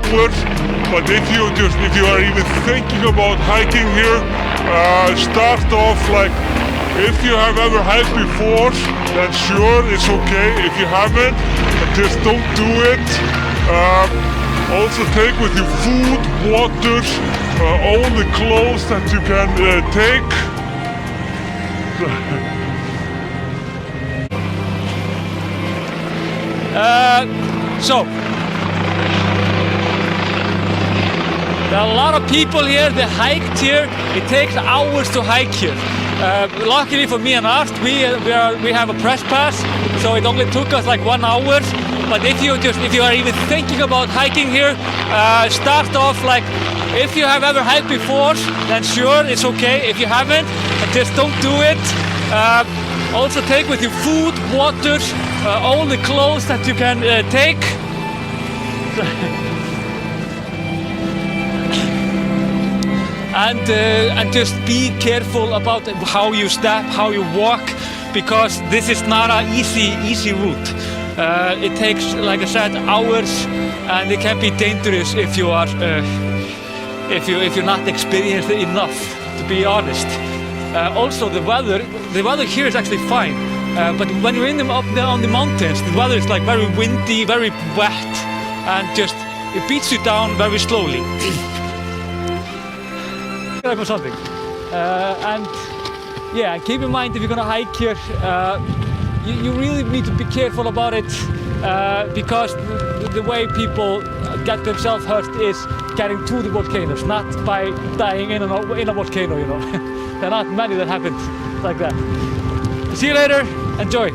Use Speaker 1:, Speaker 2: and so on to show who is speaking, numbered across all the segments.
Speaker 1: hours. But if you are even thinking about hiking here, start off like, if you have ever hiked before, then sure, it's okay. If you haven't, just don't do it. Also take with you food, water, all the clothes that you can take.
Speaker 2: So there are a lot of people here that hiked here. It takes hours to hike here. Luckily for me and Art, we have a press pass, so it only took us like 1 hour. But if you are even thinking about hiking here, start off like, if you have ever hiked before, then sure, it's okay. If you haven't, just don't do it. Also take with you food, water, all the clothes that you can take. And just be careful about how you step, how you walk, because this is not an easy route. It takes, like I said, hours, and it can be dangerous if you are if you're not experienced enough, to be honest. Also, the weather here is actually fine, but when you're on the mountains, the weather is like very windy, very wet, and just it beats you down very slowly. For something, and yeah, keep in mind if you're gonna hike here, you really need to be careful about it, because the way people get themselves hurt is getting to the volcanoes, not by dying in a volcano. You know, there are not many that happen like that. See you later. Enjoy.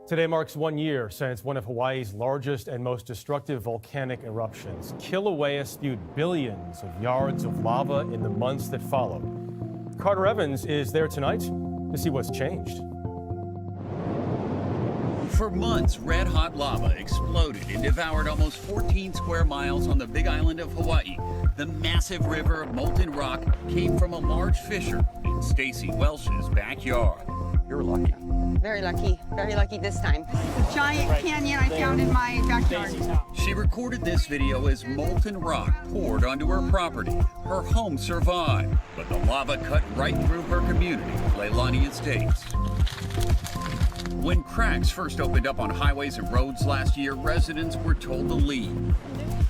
Speaker 3: Today marks 1 year since one of Hawaii's largest and most destructive volcanic eruptions. Kilauea spewed billions of yards of lava in the months that followed. Carter Evans is there tonight to see what's changed.
Speaker 4: For months, red-hot lava exploded and devoured almost 14 square miles on the Big Island of Hawaii. The massive river of molten rock came from a large fissure in Stacy Welsh's backyard. You're lucky.
Speaker 5: Very lucky this time. The giant canyon I found in my backyard.
Speaker 4: She recorded this video as molten rock poured onto her property. Her home survived, but the lava cut right through her community, Leilani Estates. When cracks first opened up on highways and roads last year, residents were told to leave.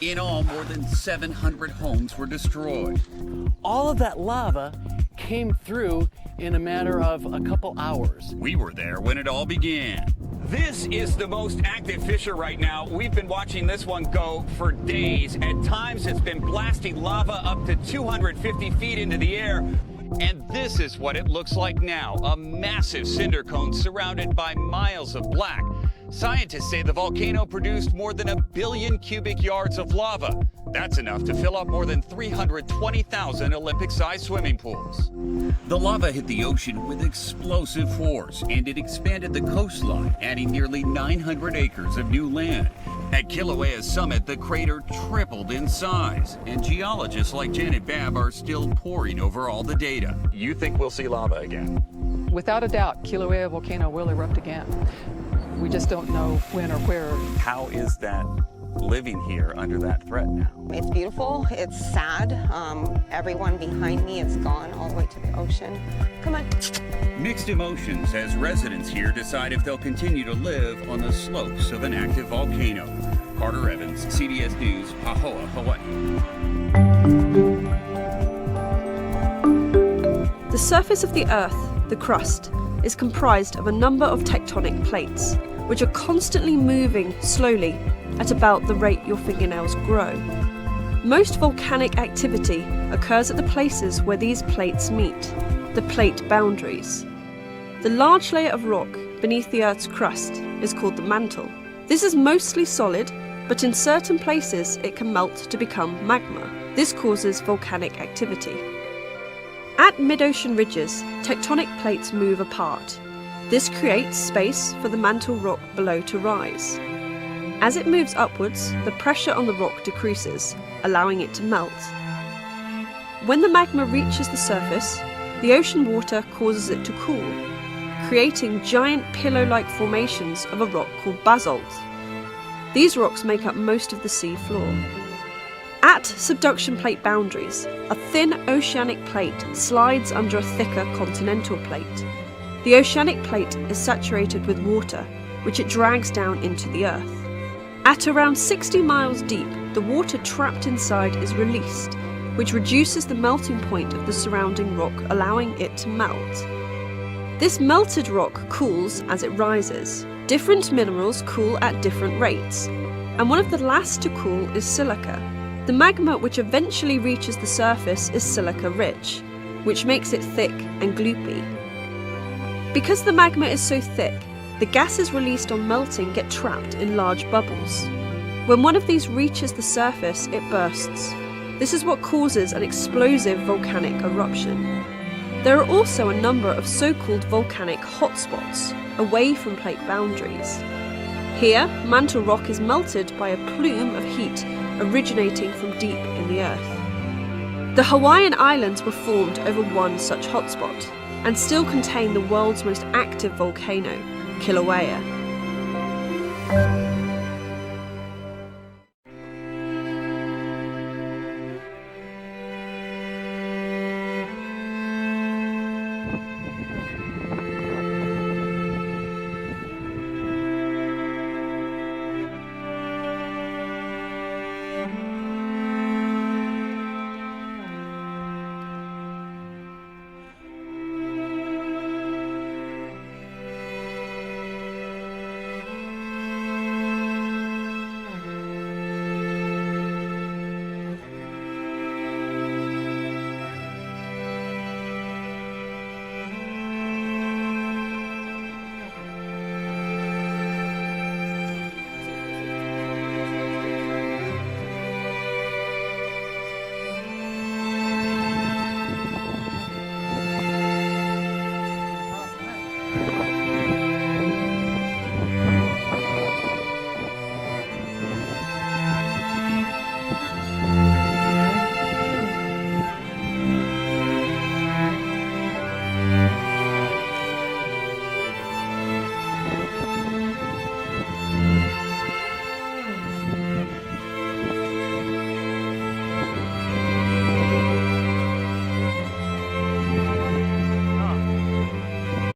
Speaker 4: In all, more than 700 homes were destroyed.
Speaker 6: All of that lava came through in a matter of a couple hours.
Speaker 4: We were there when it all began.
Speaker 7: This is the most active fissure right now. We've been watching this one go for days. At times, it's been blasting lava up to 250 feet into the air. And this is what it looks like now, a massive cinder cone surrounded by miles of black. Scientists say the volcano produced more than 1 billion cubic yards of lava. That's enough to fill up more than 320,000 Olympic-sized swimming pools.
Speaker 4: The lava hit the ocean with explosive force, and it expanded the coastline, adding nearly 900 acres of new land. At Kilauea's summit, the crater tripled in size, and geologists like Janet Babb are still poring over all the data.
Speaker 7: You think we'll see lava again?
Speaker 8: Without a doubt, Kilauea volcano will erupt again. We just don't know when or where.
Speaker 7: How is that living here under that threat now?
Speaker 5: It's beautiful, it's sad. Everyone behind me is gone all the way to the ocean. Come on.
Speaker 4: Mixed emotions as residents here decide if they'll continue to live on the slopes of an active volcano. Carter Evans, CBS News, Pahoa, Hawaii.
Speaker 9: The surface of the Earth, the crust, is comprised of a number of tectonic plates, which are constantly moving slowly at about the rate your fingernails grow. Most volcanic activity occurs at the places where these plates meet, the plate boundaries. The large layer of rock beneath the Earth's crust is called the mantle. This is mostly solid, but in certain places it can melt to become magma. This causes volcanic activity. At mid-ocean ridges, tectonic plates move apart. This creates space for the mantle rock below to rise. As it moves upwards, the pressure on the rock decreases, allowing it to melt. When the magma reaches the surface, the ocean water causes it to cool, creating giant pillow-like formations of a rock called basalt. These rocks make up most of the sea floor. At subduction plate boundaries, a thin oceanic plate slides under a thicker continental plate. The oceanic plate is saturated with water, which it drags down into the Earth. At around 60 miles deep, the water trapped inside is released, which reduces the melting point of the surrounding rock, allowing it to melt. This melted rock cools as it rises. Different minerals cool at different rates, and one of the last to cool is silica. The magma which eventually reaches the surface is silica-rich, which makes it thick and gloopy. Because the magma is so thick, the gases released on melting get trapped in large bubbles. When one of these reaches the surface, it bursts. This is what causes an explosive volcanic eruption. There are also a number of so-called volcanic hotspots, away from plate boundaries. Here, mantle rock is melted by a plume of heat originating from deep in the Earth. The Hawaiian Islands were formed over one such hotspot, and still contain the world's most active volcano, Kilauea.